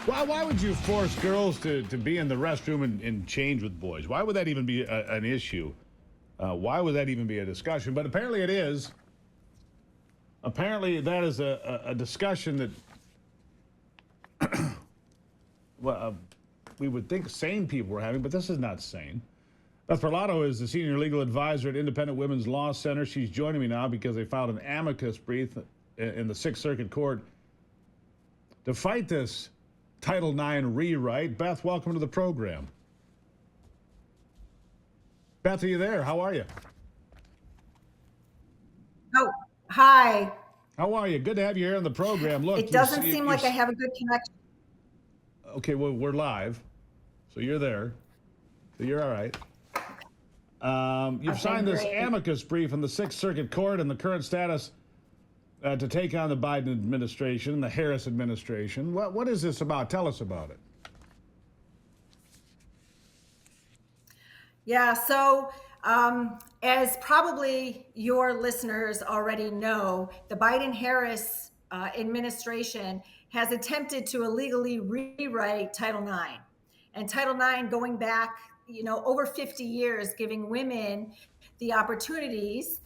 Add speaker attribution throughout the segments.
Speaker 1: Why would you force girls to be in the restroom and change with boys? Why would that even be an issue? Why would that even be a discussion? But apparently it is. Apparently that is a discussion that we would think sane people were having, but this is not sane. Beth Parlato is the senior legal advisor at Independent Women's Law Center. She's joining me now because they filed an amicus brief in the Sixth Circuit Court to fight this Title IX rewrite. Beth, welcome to the program. Beth, are you there? How are you?
Speaker 2: Oh, hi.
Speaker 1: How are you? Good to have you here on the program. Look,
Speaker 2: It doesn't seem like I have a good connection.
Speaker 1: Okay, well, we're live, so you're there. So you're all right. You've signed this amicus brief in the Sixth Circuit Court and the current status to take on the Biden administration, the Harris administration. What is this about? Tell us about it.
Speaker 2: Yeah, so as probably your listeners already know, the Biden-Harris administration has attempted to illegally rewrite Title IX. And Title IX going back, over 50 years, giving women the opportunities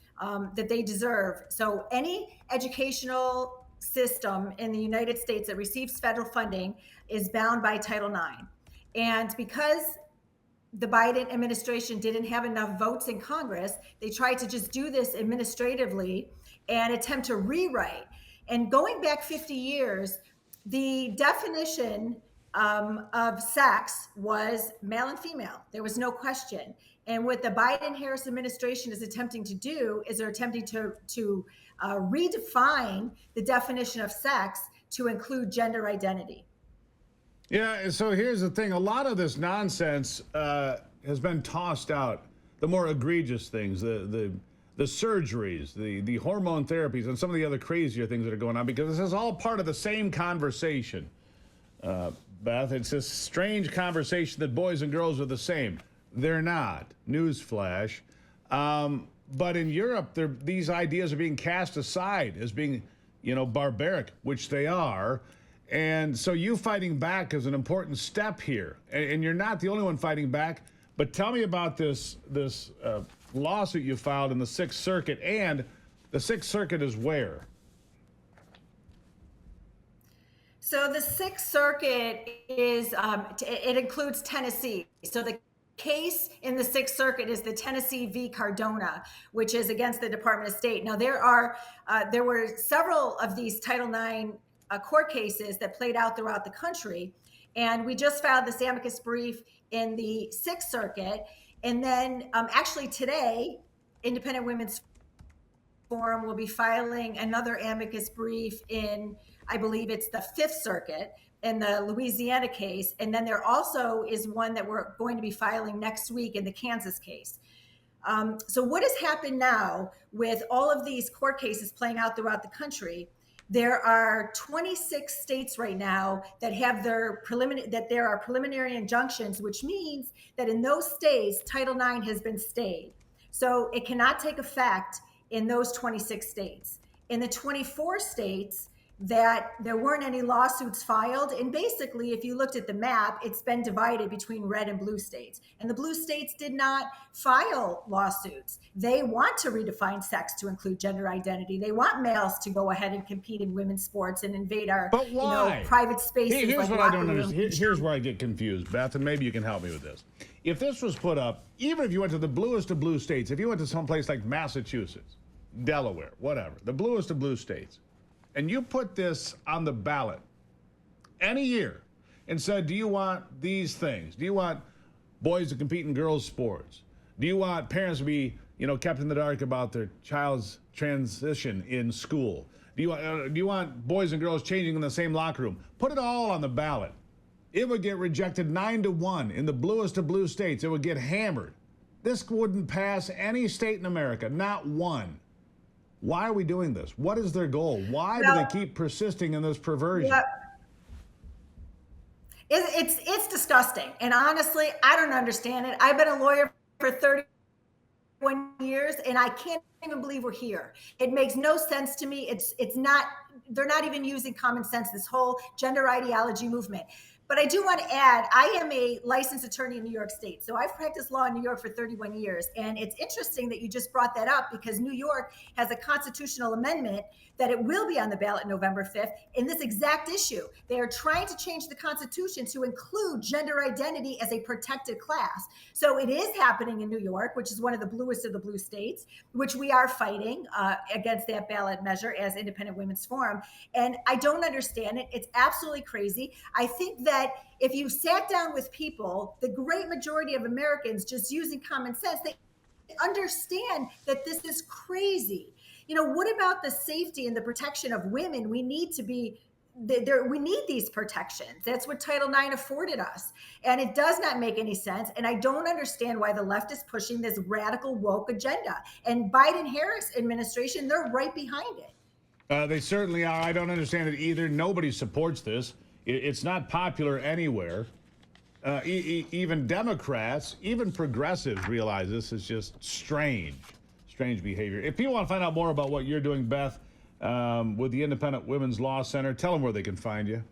Speaker 2: that they deserve. So any educational system in the United States that receives federal funding is bound by Title IX. And because the Biden administration didn't have enough votes in Congress, they tried to just do this administratively and attempt to rewrite. And going back 50 years, the definition of sex was male and female. There was no question. And what the Biden-Harris administration is attempting to do is they're attempting to redefine the definition of sex to include gender identity.
Speaker 1: Yeah, so here's the thing. A lot of this nonsense has been tossed out. The more egregious things, the surgeries, the hormone therapies, and some of the other crazier things that are going on, because this is all part of the same conversation. Beth, it's this strange conversation that boys and girls are the same. They're not. Newsflash. But in Europe, these ideas are being cast aside as being, barbaric, which they are. And so you fighting back is an important step here. And you're not the only one fighting back. But tell me about this lawsuit you filed in the Sixth Circuit. And the Sixth Circuit is where?
Speaker 2: So the Sixth Circuit is, it includes Tennessee. So the case in the Sixth Circuit is the Tennessee v. Cardona, which is against the Department of State. Now there were several of these Title IX court cases that played out throughout the country. And we just filed this amicus brief in the Sixth Circuit. And then actually today, Independent Women's Forum will be filing another amicus brief in, I believe it's the Fifth Circuit in the Louisiana case. And then there also is one that we're going to be filing next week in the Kansas case. So what has happened now with all of these court cases playing out throughout the country? There are 26 states right now that have there are preliminary injunctions, which means that in those states, Title IX has been stayed. So it cannot take effect in those 26 states. In the 24 states that there weren't any lawsuits filed, and basically, if you looked at the map, it's been divided between red and blue states. And the blue states did not file lawsuits. They want to redefine sex to include gender identity. They want males to go ahead and compete in women's sports and invade our private spaces.
Speaker 1: Here's what I don't understand. Here's where I get confused, Beth, and maybe you can help me with this. If this was put up, even if you went to the bluest of blue states, if you went to someplace like Massachusetts, Delaware, whatever, the bluest of blue states, and you put this on the ballot any year and said, do you want these things? Do you want boys to compete in girls' sports? Do you want parents to be, kept in the dark about their child's transition in school? Do you want boys and girls changing in the same locker room? Put it all on the ballot. It would get rejected 9-1 in the bluest of blue states. It would get hammered. This wouldn't pass any state in America, not one. Why are we doing this? What is their goal? Why do they keep persisting in this perversion?
Speaker 2: Yeah. It's disgusting. And honestly, I don't understand it. I've been a lawyer for 30 years, and I can't even believe we're here. It makes no sense to me. It's not, they're not even using common sense, this whole gender ideology movement. But I do want to add, I am a licensed attorney in New York State. So I've practiced law in New York for 31 years. And it's interesting that you just brought that up, because New York has a constitutional amendment that it will be on the ballot November 5th in this exact issue. They are trying to change the Constitution to include gender identity as a protected class. So it is happening in New York, which is one of the bluest of the blue states, which we are fighting against that ballot measure as Independent Women's Forum. And I don't understand it. It's absolutely crazy. I think that if you sat down with people, the great majority of Americans just using common sense, they understand that this is crazy. You know, what about the safety and the protection of women? We need to be there. We need these protections. That's what Title IX afforded us. And it does not make any sense. And I don't understand why the left is pushing this radical woke agenda. And Biden-Harris administration, they're right behind it.
Speaker 1: They certainly are. I don't understand it either. Nobody supports this. It's not popular anywhere. Even Democrats, even progressives realize this is just strange behavior. If people want to find out more about what you're doing, Beth, with the Independent Women's Law Center, tell them where they can find you.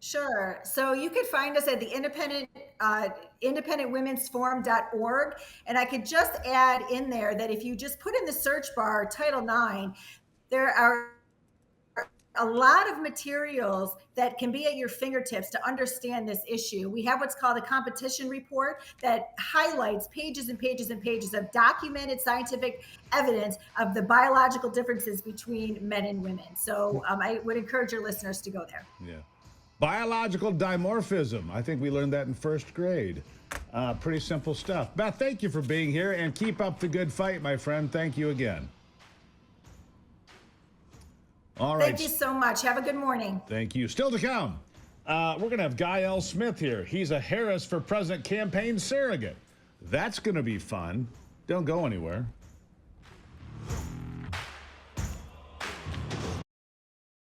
Speaker 2: Sure. So you could find us at the independentwomensforum.org. And I could just add in there that if you just put in the search bar Title IX, there are a lot of materials that can be at your fingertips to understand this issue. We have what's called a competition report that highlights pages and pages and pages of documented scientific evidence of the biological differences between men and women. So I would encourage your listeners to go there.
Speaker 1: Yeah. Biological dimorphism. I think we learned that in first grade. Pretty simple stuff. Beth, thank you for being here, and keep up the good fight, my friend. Thank you again. All right.
Speaker 2: Thank you so much. Have a good morning.
Speaker 1: Thank you. Still to come, we're going to have Guy L. Smith here. He's a Harris for President campaign surrogate. That's going to be fun. Don't go anywhere.